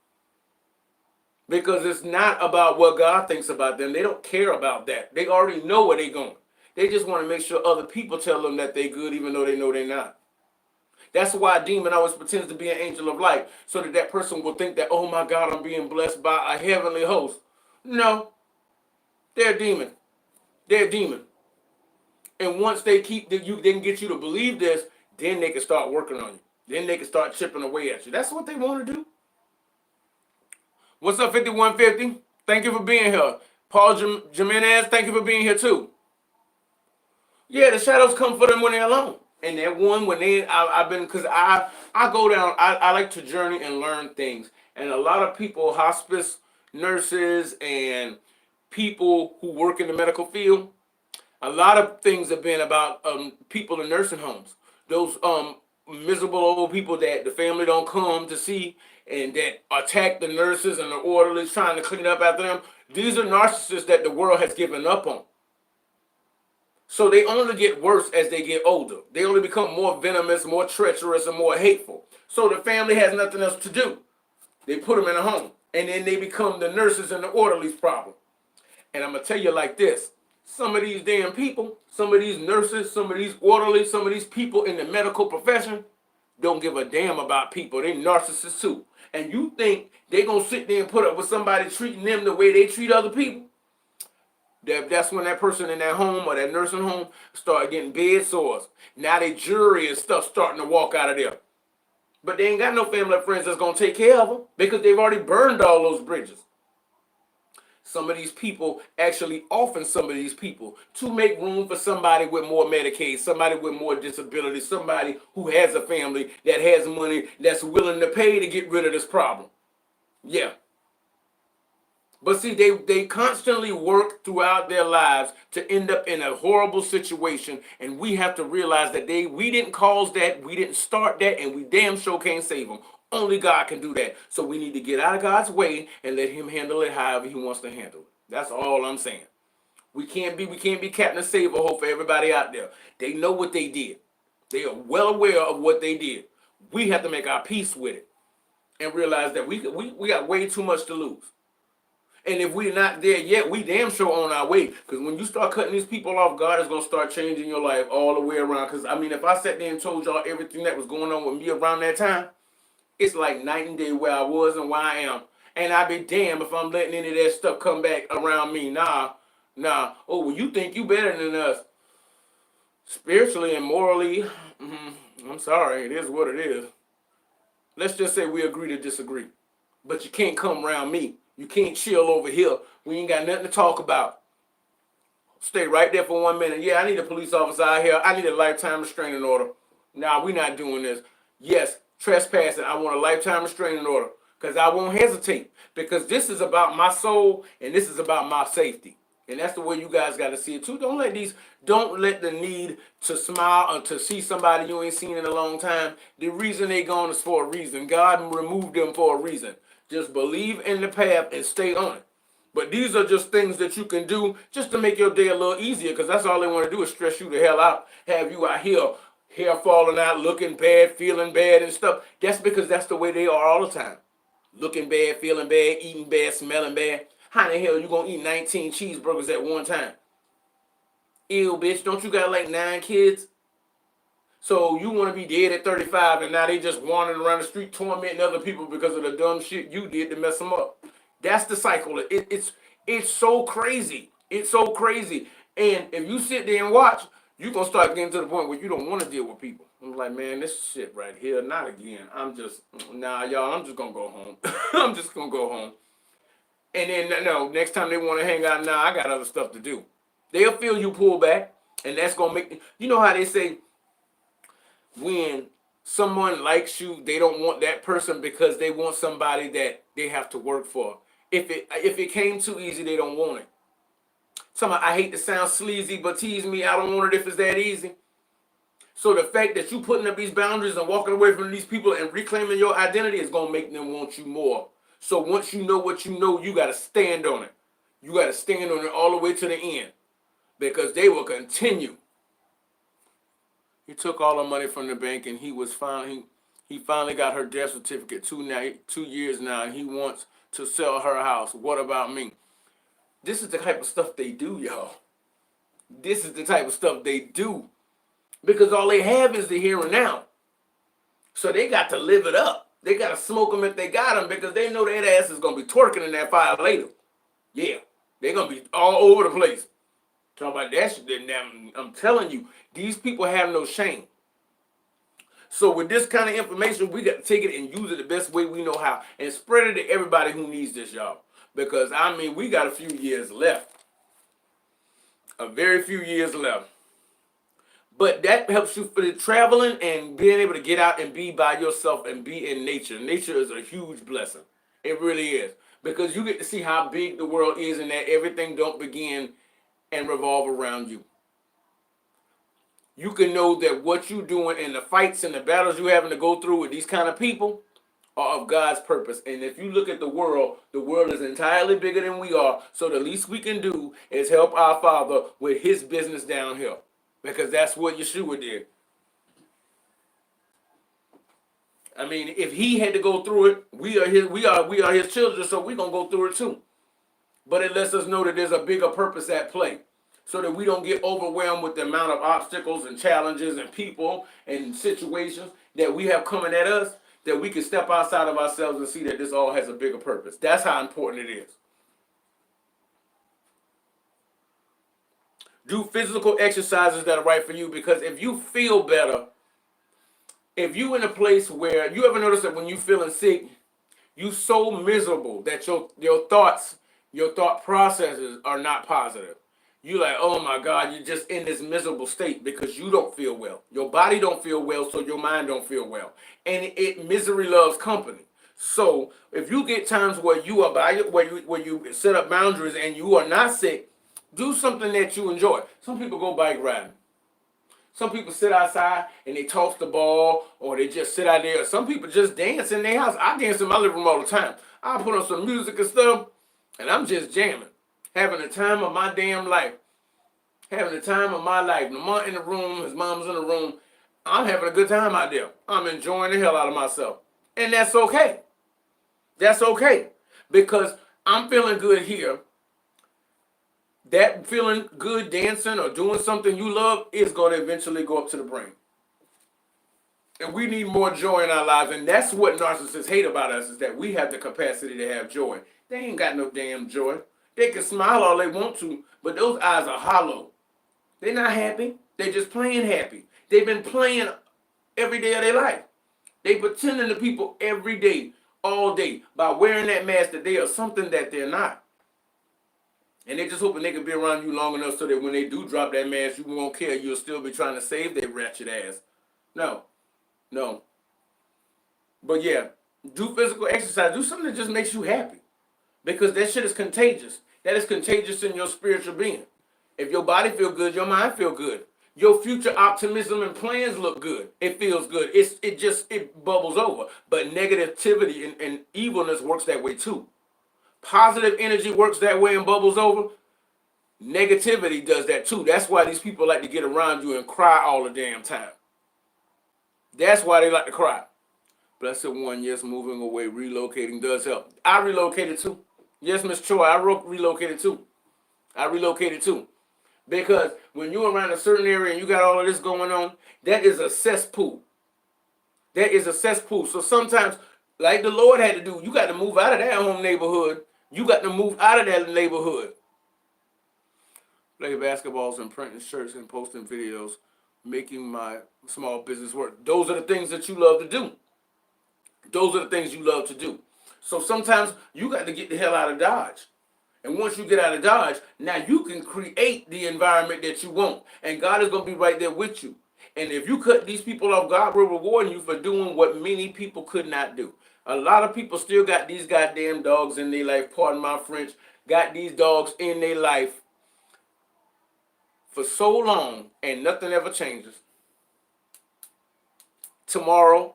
Because it's not about what God thinks about them. They don't care about that. They already know where they're going. They just want to make sure other people tell them that they're good even though they know they're not. That's why a demon always pretends to be an angel of light, so that that person will think that, oh my God, I'm being blessed by a heavenly host. No, they're a demon. They're a demon. And once they can get you to believe this, then they can start working on you. Then they can start chipping away at you. That's what they want to do. What's up, 5150? Thank you for being here. Paul Jimenez, thank you for being here too. Yeah, the shadows come for them when they're alone. And that one when because I go down, I like to journey and learn things. And a lot of people, hospice nurses and people who work in the medical field, a lot of things have been about people in nursing homes. Those miserable old people that the family don't come to see and that attack the nurses and the orderlies trying to clean up after them. These are narcissists that the world has given up on. So they only get worse as they get older. They only become more venomous, more treacherous, and more hateful. So the family has nothing else to do. They put them in a home. And then they become the nurses and the orderlies problem. And I'm going to tell you like this. Some of these damn people, some of these nurses, some of these orderlies, some of these people in the medical profession don't give a damn about people. They narcissists too. And you think they going to sit there and put up with somebody treating them the way they treat other people? That's when that person in that home or that nursing home start getting bed sores. Now they jury and stuff starting to walk out of there. But they ain't got no family or friends that's going to take care of them because they've already burned all those bridges. Some of these people actually often some of these people to make room for somebody with more Medicaid, somebody with more disability, somebody who has a family that has money that's willing to pay to get rid of this problem. Yeah. But see, they constantly work throughout their lives to end up in a horrible situation, and we have to realize that we didn't cause that, we didn't start that, and we damn sure can't save them. Only God can do that. So we need to get out of God's way and let him handle it however he wants to handle it. That's all I'm saying. We can't be Captain Save-A-Hole for everybody out there. They know what they did. They are well aware of what they did. We have to make our peace with it and realize that we got way too much to lose. And if we're not there yet, we damn sure on our way. Because when you start cutting these people off, God is going to start changing your life all the way around. Because, I mean, if I sat there and told y'all everything that was going on with me around that time, it's like night and day where I was and where I am. And I'd be damned if I'm letting any of that stuff come back around me. Nah. Oh, well, you think you better than us. Spiritually and morally, I'm sorry, it is what it is. Let's just say we agree to disagree. But you can't come around me. You can't chill over here. We ain't got nothing to talk about. Stay right there for 1 minute. Yeah, I need a police officer out here. I need a lifetime restraining order. Nah, we're not doing this. Yes, trespassing. I want a lifetime restraining order. Because I won't hesitate. Because this is about my soul and this is about my safety. And that's the way you guys got to see it too. Don't let the need to smile or to see somebody you ain't seen in a long time. The reason they gone is for a reason. God removed them for a reason. Just believe in the path and stay on it. But these are just things that you can do just to make your day a little easier, because that's all they want to do is stress you the hell out, have you out here, hair falling out, looking bad, feeling bad and stuff. That's because that's the way they are all the time. Looking bad, feeling bad, eating bad, smelling bad. How the hell are you going to eat 19 cheeseburgers at one time? Ew, bitch, don't you got like 9 kids? So you want to be dead at 35 and now they just wandering around the street tormenting other people because of the dumb shit you did to mess them up. That's the cycle. It's so crazy. It's so crazy. And if you sit there and watch, you're going to start getting to the point where you don't want to deal with people. I'm like, man, this shit right here, not again. Y'all, I'm just going to go home. I'm just going to go home. And then, no, next time they want to hang out, I got other stuff to do. They'll feel you pull back, and that's going to make, you know how they say, when someone likes you, they don't want that person because they want somebody that they have to work for. If it came too easy, they don't want it. I hate to sound sleazy, but tease me, I don't want it if it's that easy. So the fact that you putting up these boundaries and walking away from these people and reclaiming your identity is going to make them want you more. So once you know what you know, you got to stand on it. You got to stand on it all the way to the end, because they will continue. He took all the money from the bank, and he finally got her death certificate 2 years now, and he wants to sell her house. What about me? This is the type of stuff they do, y'all. This is the type of stuff they do, because all they have is the here and now. So they got to live it up. They got to smoke them if they got them, because they know that ass is going to be twerking in that fire later. Yeah, they're going to be all over the place. Talking about that shit. I'm telling you, these people have no shame. So with this kind of information, we got to take it and use it the best way we know how, and spread it to everybody who needs this, y'all. Because, I mean, we got a few years left. A very few years left. But that helps you for the traveling and being able to get out and be by yourself and be in nature. Nature is a huge blessing. It really is. Because you get to see how big the world is, and that everything don't begin and revolve around you. You can know that what you're doing and the fights and the battles you're having to go through with these kind of people are of God's purpose. And if you look at the world is entirely bigger than we are. So the least we can do is help our Father with his business down here. Because that's what Yeshua did. I mean, if he had to go through it, we are his children, so we're gonna go through it too. But it lets us know that there's a bigger purpose at play, so that we don't get overwhelmed with the amount of obstacles and challenges and people and situations that we have coming at us, that we can step outside of ourselves and see that this all has a bigger purpose. That's how important it is. Do physical exercises that are right for you, because if you feel better, if you in a place where you ever notice that when you feeling sick, you so miserable that your thoughts, your thought processes are not positive. You like, oh my God, you're just in this miserable state because you don't feel well. Your body don't feel well, so your mind don't feel well. And misery loves company. So if you get times where you are where you set up boundaries and you are not sick, do something that you enjoy. Some people go bike riding. Some people sit outside and they toss the ball, or they just sit out there. Some people just dance in their house. I dance in my living room all the time. I put on some music and stuff, and I'm just jamming, having the time of my damn life. Having the time of my life. Lamont in the room, his mom's in the room. I'm having a good time out there. I'm enjoying the hell out of myself. And that's okay. That's okay. Because I'm feeling good here. That feeling good dancing or doing something you love is going to eventually go up to the brain. And we need more joy in our lives. And that's what narcissists hate about us, is that we have the capacity to have joy. They ain't got no damn joy. They can smile all they want to, but those eyes are hollow. They're not happy. They're just playing happy. They've been playing every day of their life. They pretending to people every day, all day, by wearing that mask that they are something that they're not. And they're just hoping they can be around you long enough so that when they do drop that mask, you won't care. You'll still be trying to save their wretched ass. No. But yeah, do physical exercise. Do something that just makes you happy. Because that shit is contagious. That is contagious in your spiritual being. If your body feel good, your mind feel good. Your future optimism and plans look good. It feels good. It bubbles over. But negativity and evilness works that way too. Positive energy works that way and bubbles over. Negativity does that too. That's why these people like to get around you and cry all the damn time. That's why they like to cry. Blessed one, yes, moving away, relocating does help. I relocated too. Yes, Miss Choi, I relocated too. Because when you're around a certain area and you got all of this going on, that is a cesspool. So sometimes, like the Lord had to do, you got to move out of that home neighborhood. You got to move out of that neighborhood. Play basketballs and printing shirts and posting videos, making my small business work. Those are the things that you love to do. So sometimes you got to get the hell out of Dodge. And once you get out of Dodge, now you can create the environment that you want. And God is going to be right there with you. And if you cut these people off, God will reward you for doing what many people could not do. A lot of people still got these goddamn dogs in their life, pardon my French, got these dogs in their life for so long and nothing ever changes. Tomorrow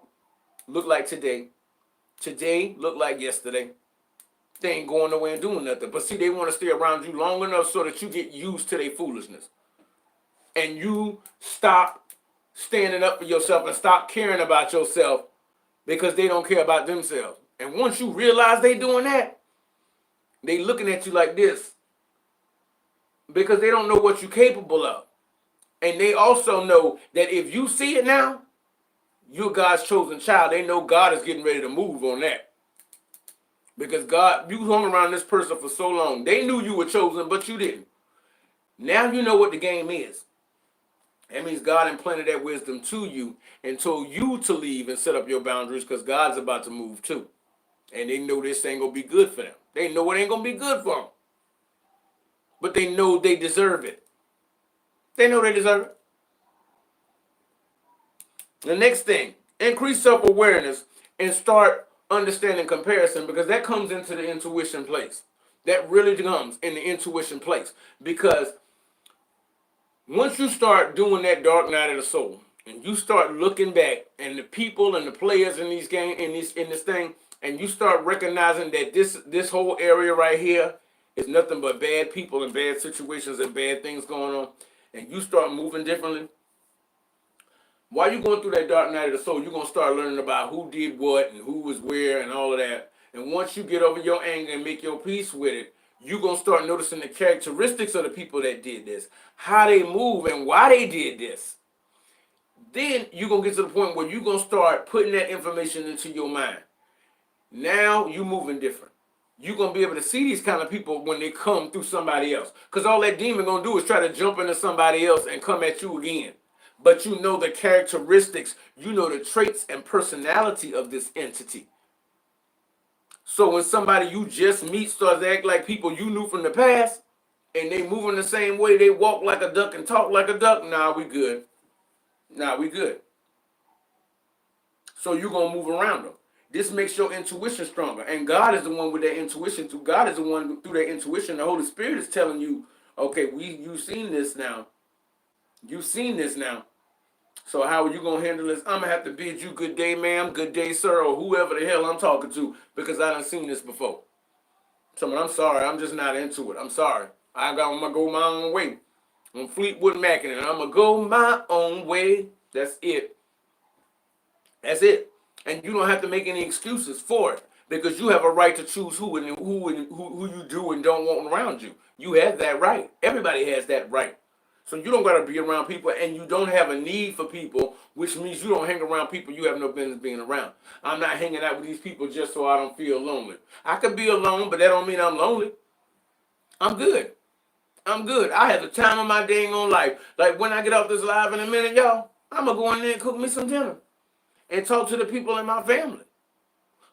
look like today. Today look like yesterday. They ain't going nowhere and doing nothing. But see, they want to stay around you long enough so that you get used to their foolishness. And you stop standing up for yourself and stop caring about yourself because they don't care about themselves. And once you realize they doing that, they looking at you like this because they don't know what you're capable of. And they also know that if you see it now, you're God's chosen child. They know God is getting ready to move on that. Because God, you hung around this person for so long. They knew you were chosen, but you didn't. Now you know what the game is. That means God implanted that wisdom to you and told you to leave and set up your boundaries because God's about to move too. And they know this ain't going to be good for them. They know it ain't going to be good for them. But they know they deserve it. They know they deserve it. The next thing, increase self-awareness and start understanding comparison, because that comes into the intuition place. That really comes in the intuition place. Because once you start doing that dark night of the soul, and you start looking back and the people and the players in these games in this thing, and you start recognizing that this whole area right here is nothing but bad people and bad situations and bad things going on, and you start moving differently. While you're going through that dark night of the soul, you're gonna start learning about who did what and who was where and all of that. And once you get over your anger and make your peace with it, you're gonna start noticing the characteristics of the people that did this, how they move and why they did this. Then you're going to get to the point where you're going to start putting that information into your mind. Now you're moving different. You're going to be able to see these kind of people when they come through somebody else. Because all that demon going to do is try to jump into somebody else and come at you again. But you know the characteristics, you know the traits and personality of this entity. So when somebody you just meet starts to act like people you knew from the past, and they move in the same way, they walk like a duck and talk like a duck, nah, we good. Nah, we good. So you're going to move around them. This makes your intuition stronger. And God is the one with that intuition too. God is the one through that intuition. The Holy Spirit is telling you, okay, you've seen this now. You've seen this now. So how are you going to handle this? I'm going to have to bid you good day, ma'am, good day, sir, or whoever the hell I'm talking to, because I done seen this before. So I'm sorry. I'm just not into it. I'm sorry. I'm going to go my own way. I'm Fleetwood Mac, and I'm going to go my own way. That's it. That's it. And you don't have to make any excuses for it, because you have a right to choose who you do and don't want around you. You have that right. Everybody has that right. So you don't got to be around people, and you don't have a need for people, which means you don't hang around people you have no business being around. I'm not hanging out with these people just so I don't feel lonely. I could be alone, but that don't mean I'm lonely. I'm good. I'm good. I have the time of my dang on life. Like when I get off this live in a minute, y'all, I'm going to go in there and cook me some dinner and talk to the people in my family.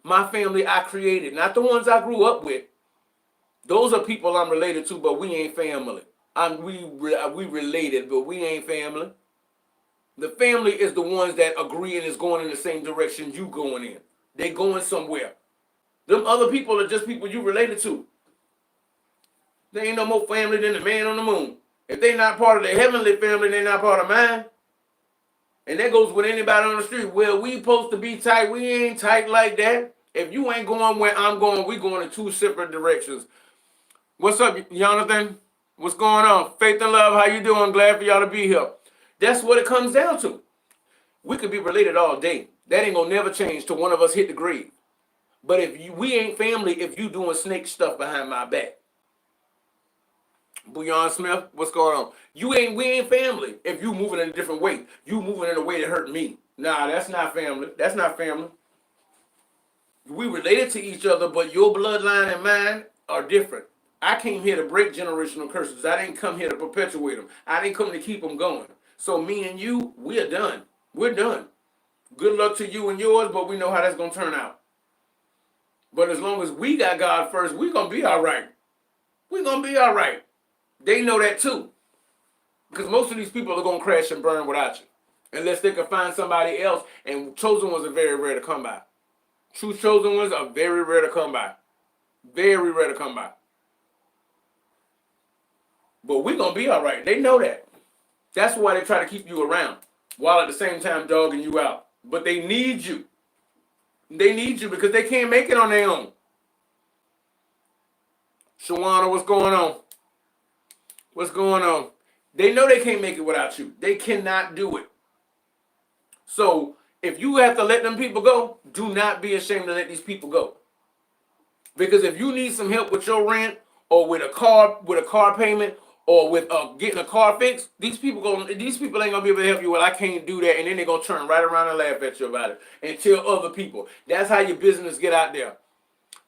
My family I created, not the ones I grew up with. Those are people I'm related to, but we ain't family. We related, but we ain't family. The family is the ones that agree and is going in the same direction you going in. They going somewhere. Them other people are just people you related to. They ain't no more family than the man on the moon. If they not part of the heavenly family, they're not part of mine. And that goes with anybody on the street. Well, we supposed to be tight. We ain't tight like that. If you ain't going where I'm going, we going in two separate directions. What's up, Jonathan? What's going on? Faith and love, how you doing? Glad for y'all to be here. That's what it comes down to. We could be related all day. That ain't gonna never change till one of us hit the grave. But we ain't family if you doing snake stuff behind my back. Bouillon Smith, what's going on? We ain't family if you moving in a different way. You moving in a way that hurt me. Nah, that's not family. That's not family. We related to each other, but your bloodline and mine are different. I came here to break generational curses. I didn't come here to perpetuate them. I didn't come to keep them going. So me and you, we are done. We're done. Good luck to you and yours, but we know how that's going to turn out. But as long as we got God first, we're going to be all right. We're going to be all right. They know that too. Because most of these people are going to crash and burn without you. Unless they can find somebody else. And chosen ones are very rare to come by. True chosen ones are very rare to come by. Very rare to come by. But we're going to be all right. They know that. That's why they try to keep you around. While at the same time dogging you out. But they need you. They need you because they can't make it on their own. Shawana, what's going on? What's going on? They know they can't make it without you. They cannot do it. So if you have to let them people go, do not be ashamed to let these people go. Because if you need some help with your rent or with a car payment or with getting a car fixed, these people ain't gonna be able to help you. Well, I can't do that, and then they're gonna turn right around and laugh at you about it and tell other people. That's how your business get out there.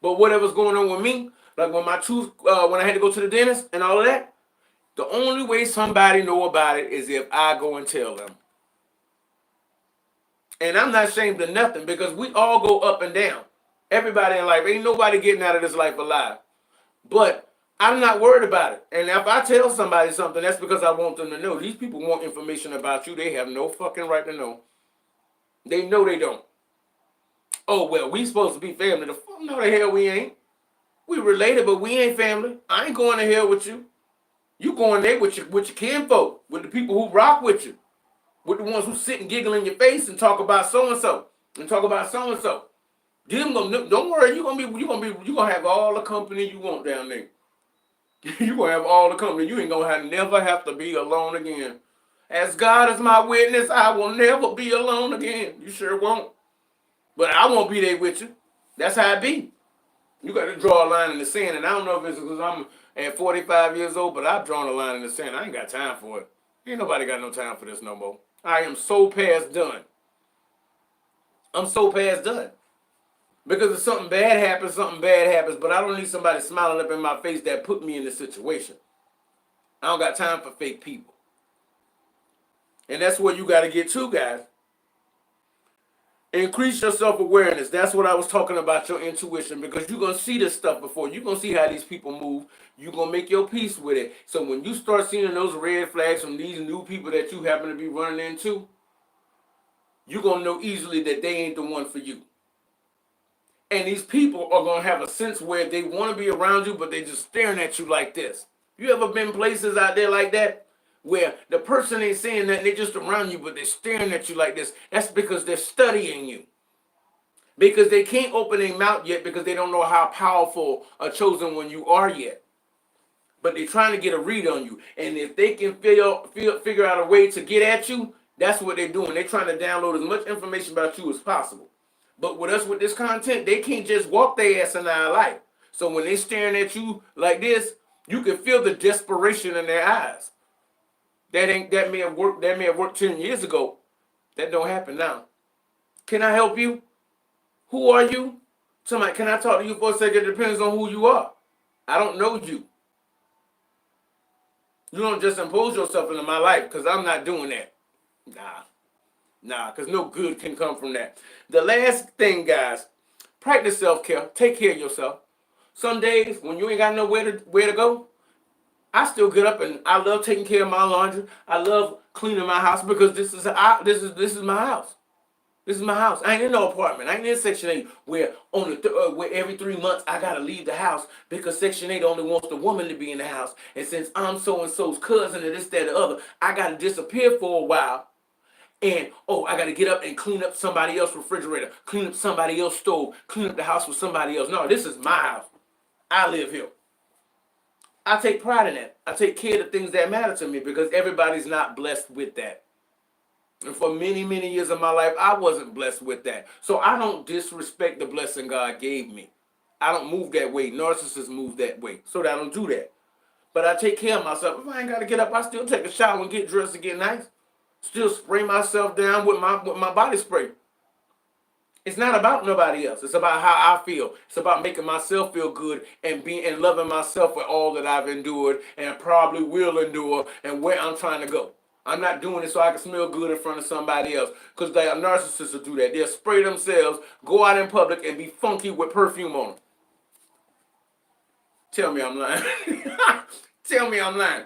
But whatever's going on with me, like when my tooth, when I had to go to the dentist and all of that, the only way somebody know about it is if I go and tell them. And I'm not ashamed of nothing because we all go up and down. Everybody in life, ain't nobody getting out of this life alive. But I'm not worried about it. And if I tell somebody something, that's because I want them to know. These people want information about you. They have no fucking right to know. They know they don't. Oh, well, we supposed to be family. The fuck no the hell we ain't. We related, but we ain't family. I ain't going to hell with you. You going there with your kinfolk, with the people who rock with you. with the ones who sit and giggle in your face and talk about so and so and talk about so and so. Don't worry, you're gonna have all the company you want down there. You're gonna have all the company. You ain't gonna never have to be alone again. As God is my witness, I will never be alone again. You sure won't. But I won't be there with you. That's how it be. You got to draw a line in the sand. And I don't know if it's because I'm at 45 years old, but I've drawn a line in the sand. I ain't got time for it. Ain't nobody got no time for this no more. I am so past done. I'm so past done. Because if something bad happens, but I don't need somebody smiling up in my face that put me in the situation. I don't got time for fake people. And that's where you got to get to, guys. Increase your self-awareness. That's what I was talking about, your intuition, because you're going to see this stuff before. You're going to see how these people move. You're going to make your peace with it. So when you start seeing those red flags from these new people that you happen to be running into, you're going to know easily that they ain't the one for you. And these people are going to have a sense where they want to be around you, but they're just staring at you like this. You ever been places out there like that? Where the person ain't saying that, they're just around you, but they're staring at you like this. That's because they're studying you. Because they can't open their mouth yet because they don't know how powerful a chosen one you are yet. But they're trying to get a read on you. And if they can figure out a way to get at you, that's what they're doing. They're trying to download as much information about you as possible. But with us, with this content, they can't just walk their ass in our life. So when they're staring at you like this, you can feel the desperation in their eyes. That may have worked 10 years ago. That don't happen now. Can I help you? Who are you? Somebody, can I talk to you for a second? It depends on who you are. I don't know you. You don't just impose yourself into my life, because I'm not doing that. Nah, because no good can come from that. The last thing, guys, practice self-care. Take care of yourself. Some days when you ain't got nowhere to go, I still get up and I love taking care of my laundry. I love cleaning my house because this is my house. This is my house. I ain't in no apartment. I ain't in Section 8 where where every 3 months I gotta leave the house because Section 8 only wants the woman to be in the house. And since I'm so and so's cousin and this, that, and the other, I gotta disappear for a while. And I gotta get up and clean up somebody else's refrigerator, clean up somebody else's stove, clean up the house for somebody else. No, this is my house. I live here. I take pride in that. I take care of the things that matter to me because everybody's not blessed with that. And for many, many years of my life, I wasn't blessed with that. So I don't disrespect the blessing God gave me. I don't move that way. Narcissists move that way. So I don't do that. But I take care of myself. If I ain't got to get up, I still take a shower and get dressed and get nice. Still spray myself down with my body spray. It's not about nobody else. It's about how I feel. It's about making myself feel good and loving myself for all that I've endured and probably will endure and where I'm trying to go. I'm not doing it so I can smell good in front of somebody else. Because they are narcissists who do that. They'll spray themselves, go out in public, and be funky with perfume on them. Tell me I'm lying. Tell me I'm lying.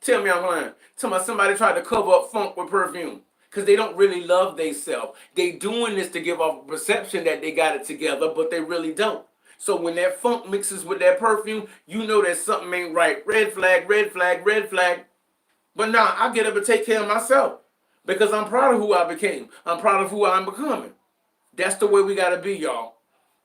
Tell me I'm lying. Tell me somebody tried to cover up funk with perfume. Because they don't really love themselves. They doing this to give off a perception that they got it together, but they really don't. So when that funk mixes with that perfume, you know that something ain't right. Red flag, red flag, red flag. But nah, I get up and take care of myself. Because I'm proud of who I became. I'm proud of who I'm becoming. That's the way we got to be, y'all.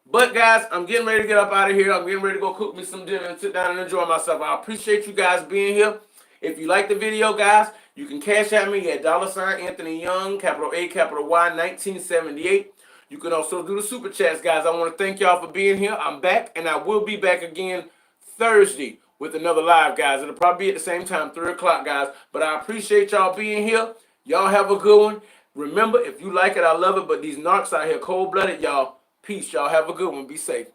But guys, I'm getting ready to get up out of here. I'm getting ready to go cook me some dinner and sit down and enjoy myself. I appreciate you guys being here. If you like the video, guys, you can cash at me at $Anthony Young, capital A, capital Y, 1978. You can also do the super chats, guys. I want to thank y'all for being here. I'm back, and I will be back again Thursday with another live, guys. It'll probably be at the same time, 3 o'clock, guys. But I appreciate y'all being here. Y'all have a good one. Remember, if you like it, I love it. But these narcs out here, cold-blooded, y'all. Peace. Y'all have a good one. Be safe.